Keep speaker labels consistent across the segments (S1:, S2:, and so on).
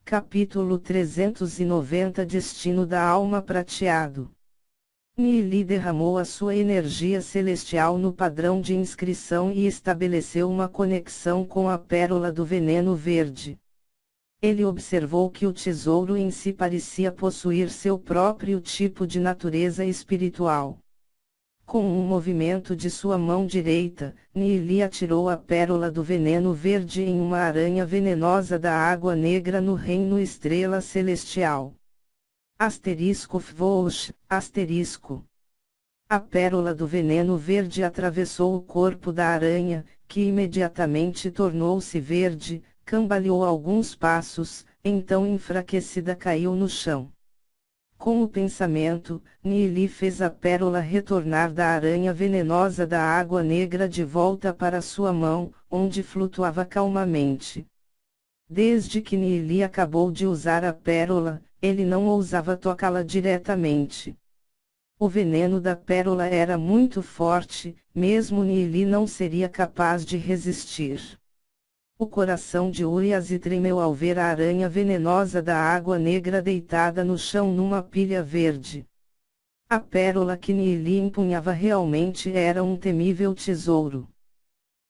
S1: Capítulo 390 Destino da alma prateado. Nili derramou a sua energia celestial no padrão de inscrição e estabeleceu uma conexão com a pérola do veneno verde. Ele observou que o tesouro em si parecia possuir seu próprio tipo de natureza espiritual. Com um movimento de sua mão direita, Nili atirou a pérola do veneno verde em uma aranha venenosa da água negra no reino estrela celestial. *Vouch*, A pérola do veneno verde atravessou o corpo da aranha, que imediatamente tornou-se verde, cambaleou alguns passos, então enfraquecida caiu no chão. Com o pensamento, Nili fez a pérola retornar da aranha venenosa da água negra de volta para sua mão, onde flutuava calmamente. Desde que Nili acabou de usar a pérola, ele não ousava tocá-la diretamente. O veneno da pérola era muito forte, mesmo Nili não seria capaz de resistir. O coração de Urias tremeu ao ver a aranha venenosa da água negra deitada no chão numa pilha verde. A pérola que Nili empunhava realmente era um temível tesouro.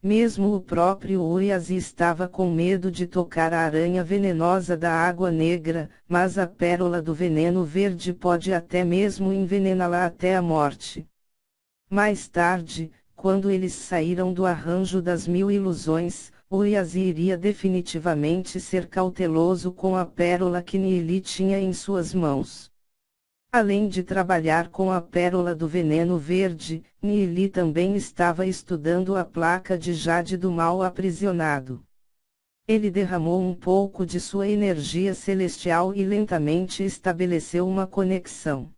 S1: Mesmo o próprio Urias estava com medo de tocar a aranha venenosa da água negra, mas a pérola do veneno verde pode até mesmo envenená-la até a morte. Mais tarde, quando eles saíram do arranjo das 1000 ilusões, Urias iria definitivamente ser cauteloso com a pérola que Nili tinha em suas mãos. Além de trabalhar com a pérola do veneno verde, Nili também estava estudando a placa de jade do mal aprisionado. Ele derramou um pouco de sua energia celestial e lentamente estabeleceu uma conexão.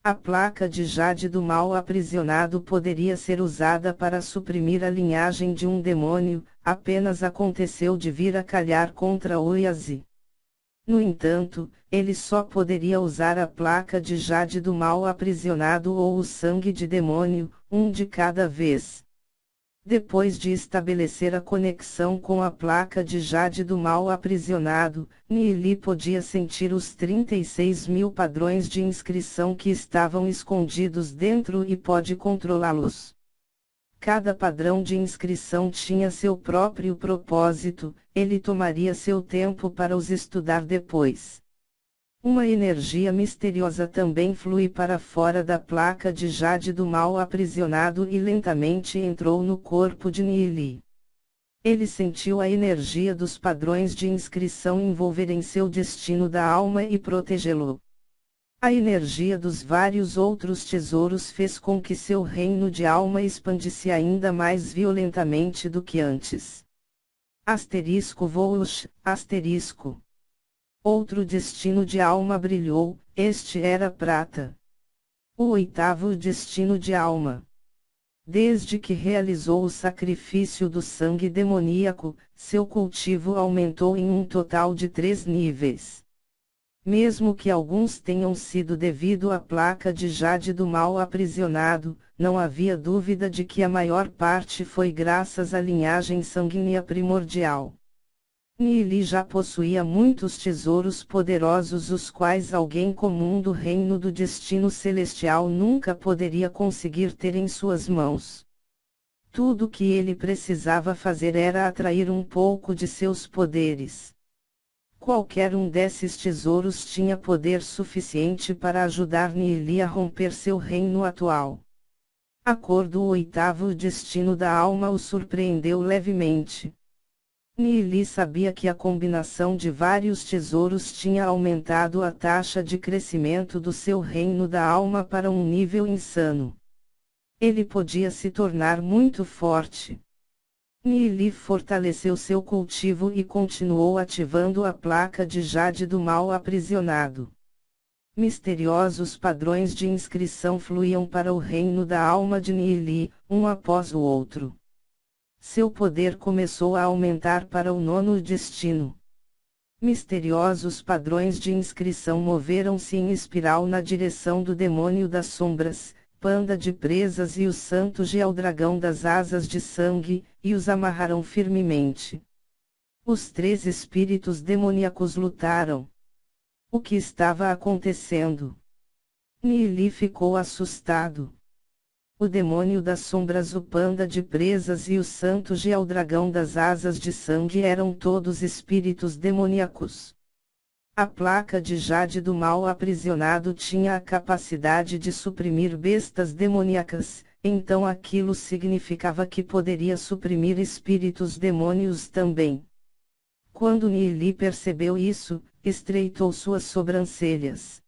S1: A placa de jade do mal aprisionado poderia ser usada para suprimir a linhagem de um demônio, apenas aconteceu de vir a calhar contra Urias. No entanto, ele só poderia usar a placa de jade do mal aprisionado ou o sangue de demônio, um de cada vez. Depois de estabelecer a conexão com a placa de jade do mal aprisionado, Nili podia sentir os 36.000 padrões de inscrição que estavam escondidos dentro e pode controlá-los. Cada padrão de inscrição tinha seu próprio propósito, ele tomaria seu tempo para os estudar depois. Uma energia misteriosa também flui para fora da placa de jade do mal aprisionado e lentamente entrou no corpo de Nili. Ele sentiu a energia dos padrões de inscrição envolverem seu destino da alma e protegê-lo. A energia dos vários outros tesouros fez com que seu reino de alma expandisse ainda mais violentamente do que antes. *Vouch*. Outro destino de alma brilhou, este era prata. O 8º destino de alma. Desde que realizou o sacrifício do sangue demoníaco, seu cultivo aumentou em um total de 3 níveis. Mesmo que alguns tenham sido devido à placa de jade do mal aprisionado, não havia dúvida de que a maior parte foi graças à linhagem sanguínea primordial. Nili já possuía muitos tesouros poderosos os quais alguém comum do reino do destino celestial nunca poderia conseguir ter em suas mãos. Tudo o que ele precisava fazer era atrair um pouco de seus poderes. Qualquer um desses tesouros tinha poder suficiente para ajudar Nili a romper seu reino atual. A cor do 8º destino da alma o surpreendeu levemente. Nili sabia que a combinação de vários tesouros tinha aumentado a taxa de crescimento do seu reino da alma para um nível insano. Ele podia se tornar muito forte. Nili fortaleceu seu cultivo e continuou ativando a placa de jade do mal aprisionado. Misteriosos padrões de inscrição fluíam para o reino da alma de Nili, um após o outro. Seu poder começou a aumentar para o 9º destino. Misteriosos padrões de inscrição moveram-se em espiral na direção do demônio das sombras, panda de presas e o santo Geal dragão das asas de sangue, e os amarraram firmemente. Os 3 espíritos demoníacos lutaram. O que estava acontecendo? Nili ficou assustado. O demônio das sombras, o panda de presas e o santo Gel dragão das asas de sangue eram todos espíritos demoníacos. A placa de jade do mal aprisionado tinha a capacidade de suprimir bestas demoníacas, então aquilo significava que poderia suprimir espíritos demônios também. Quando Nili percebeu isso, estreitou suas sobrancelhas.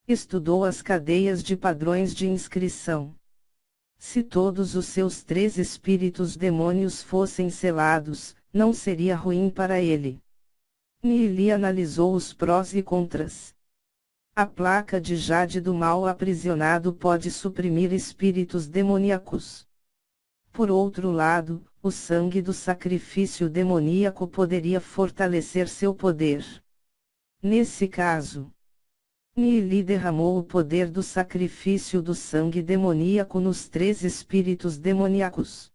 S1: Estudou as cadeias de padrões de inscrição. Se todos os seus 3 espíritos demônios fossem selados, não seria ruim para ele. Nili analisou os prós e contras. A placa de jade do mal aprisionado pode suprimir espíritos demoníacos. Por outro lado, o sangue do sacrifício demoníaco poderia fortalecer seu poder. Nesse caso, Nili derramou o poder do sacrifício do sangue demoníaco nos 3 espíritos demoníacos.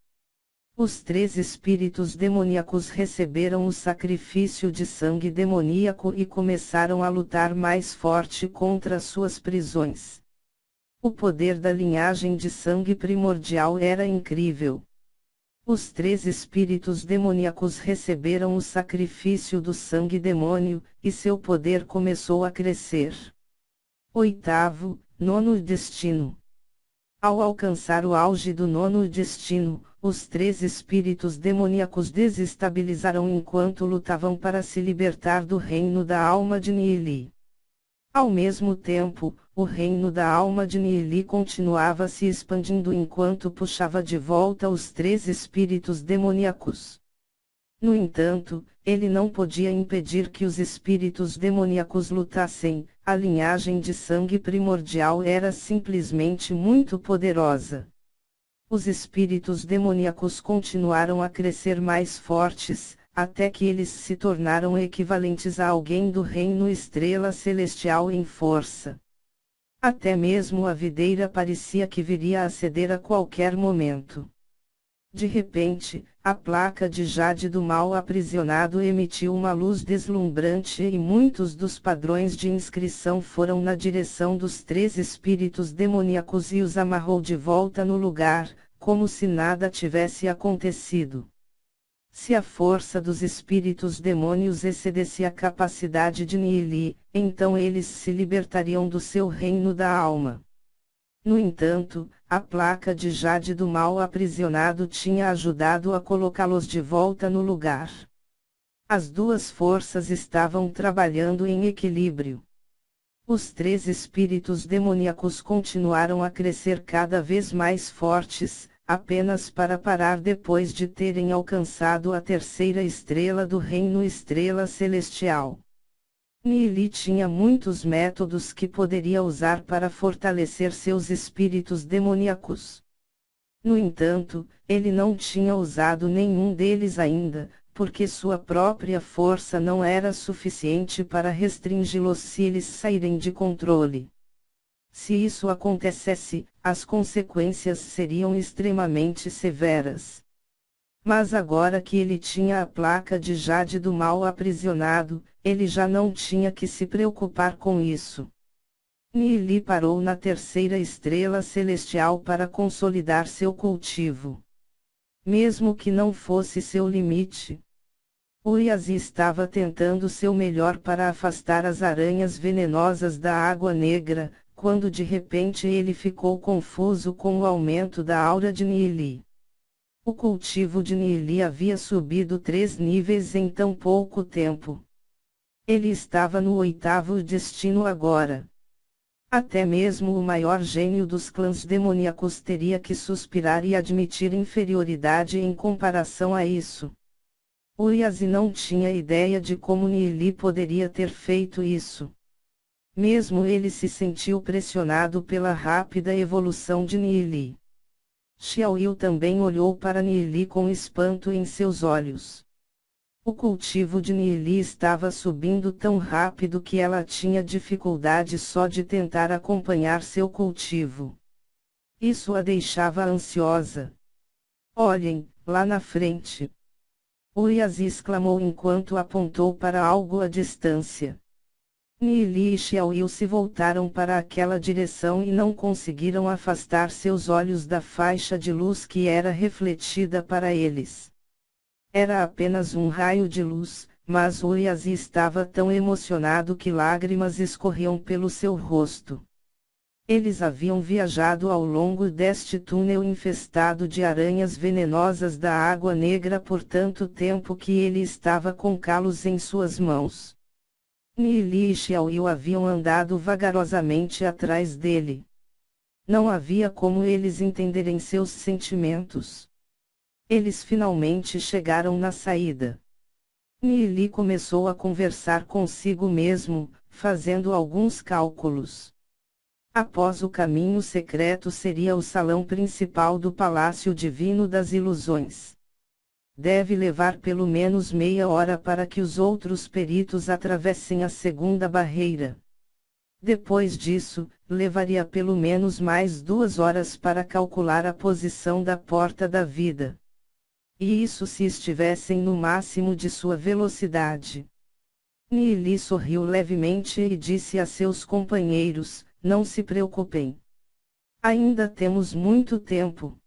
S1: Os 3 espíritos demoníacos receberam o sacrifício de sangue demoníaco e começaram a lutar mais forte contra suas prisões. O poder da linhagem de sangue primordial era incrível. Os 3 espíritos demoníacos receberam o sacrifício do sangue demônio, e seu poder começou a crescer. 8º, 9º destino. Ao alcançar o auge do 9º destino, os 3 espíritos demoníacos desestabilizaram enquanto lutavam para se libertar do reino da alma de Nili. Ao mesmo tempo, o reino da alma de Nili continuava se expandindo enquanto puxava de volta os 3 espíritos demoníacos. No entanto, ele não podia impedir que os espíritos demoníacos lutassem, a linhagem de sangue primordial era simplesmente muito poderosa. Os espíritos demoníacos continuaram a crescer mais fortes, até que eles se tornaram equivalentes a alguém do reino estrela celestial em força. Até mesmo a videira parecia que viria a ceder a qualquer momento. De repente, a placa de jade do mal aprisionado emitiu uma luz deslumbrante e muitos dos padrões de inscrição foram na direção dos 3 espíritos demoníacos e os amarrou de volta no lugar, como se nada tivesse acontecido. Se a força dos espíritos demônios excedesse a capacidade de Nili, então eles se libertariam do seu reino da alma. No entanto, a placa de jade do mal aprisionado tinha ajudado a colocá-los de volta no lugar. As 2 forças estavam trabalhando em equilíbrio. Os 3 espíritos demoníacos continuaram a crescer cada vez mais fortes, apenas para parar depois de terem alcançado a 3ª estrela do reino estrela celestial. Nili tinha muitos métodos que poderia usar para fortalecer seus espíritos demoníacos. No entanto, ele não tinha usado nenhum deles ainda, porque sua própria força não era suficiente para restringi-los se eles saírem de controle. Se isso acontecesse, as consequências seriam extremamente severas. Mas agora que ele tinha a placa de jade do mal aprisionado, ele já não tinha que se preocupar com isso. Nili parou na 3ª estrela celestial para consolidar seu cultivo. Mesmo que não fosse seu limite, Uyazi estava tentando seu melhor para afastar as aranhas venenosas da água negra, quando de repente ele ficou confuso com o aumento da aura de Nili. O cultivo de Nili havia subido 3 níveis em tão pouco tempo. Ele estava no 8º destino agora. Até mesmo o maior gênio dos clãs demoníacos teria que suspirar e admitir inferioridade em comparação a isso. Uyazi não tinha ideia de como Nili poderia ter feito isso. Mesmo ele se sentiu pressionado pela rápida evolução de Nili. Xiaoyu também olhou para Nili com espanto em seus olhos. O cultivo de Nili estava subindo tão rápido que ela tinha dificuldade só de tentar acompanhar seu cultivo. Isso a deixava ansiosa. Olhem, lá na frente. Uyazi exclamou enquanto apontou para algo à distância. Nili e Xiaoyu se voltaram para aquela direção e não conseguiram afastar seus olhos da faixa de luz que era refletida para eles. Era apenas um raio de luz, mas Uyazi estava tão emocionado que lágrimas escorriam pelo seu rosto. Eles haviam viajado ao longo deste túnel infestado de aranhas venenosas da Água Negra por tanto tempo que ele estava com calos em suas mãos. Nili e Xiaoyu haviam andado vagarosamente atrás dele. Não havia como eles entenderem seus sentimentos. Eles finalmente chegaram na saída. Nili começou a conversar consigo mesmo, fazendo alguns cálculos. Após o caminho secreto seria o salão principal do Palácio Divino das Ilusões. Deve levar pelo menos meia hora para que os outros peritos atravessem a segunda barreira. Depois disso, levaria pelo menos mais 2 horas para calcular a posição da Porta da Vida. E isso se estivessem no máximo de sua velocidade. Nili sorriu levemente e disse a seus companheiros: não se preocupem. Ainda temos muito tempo.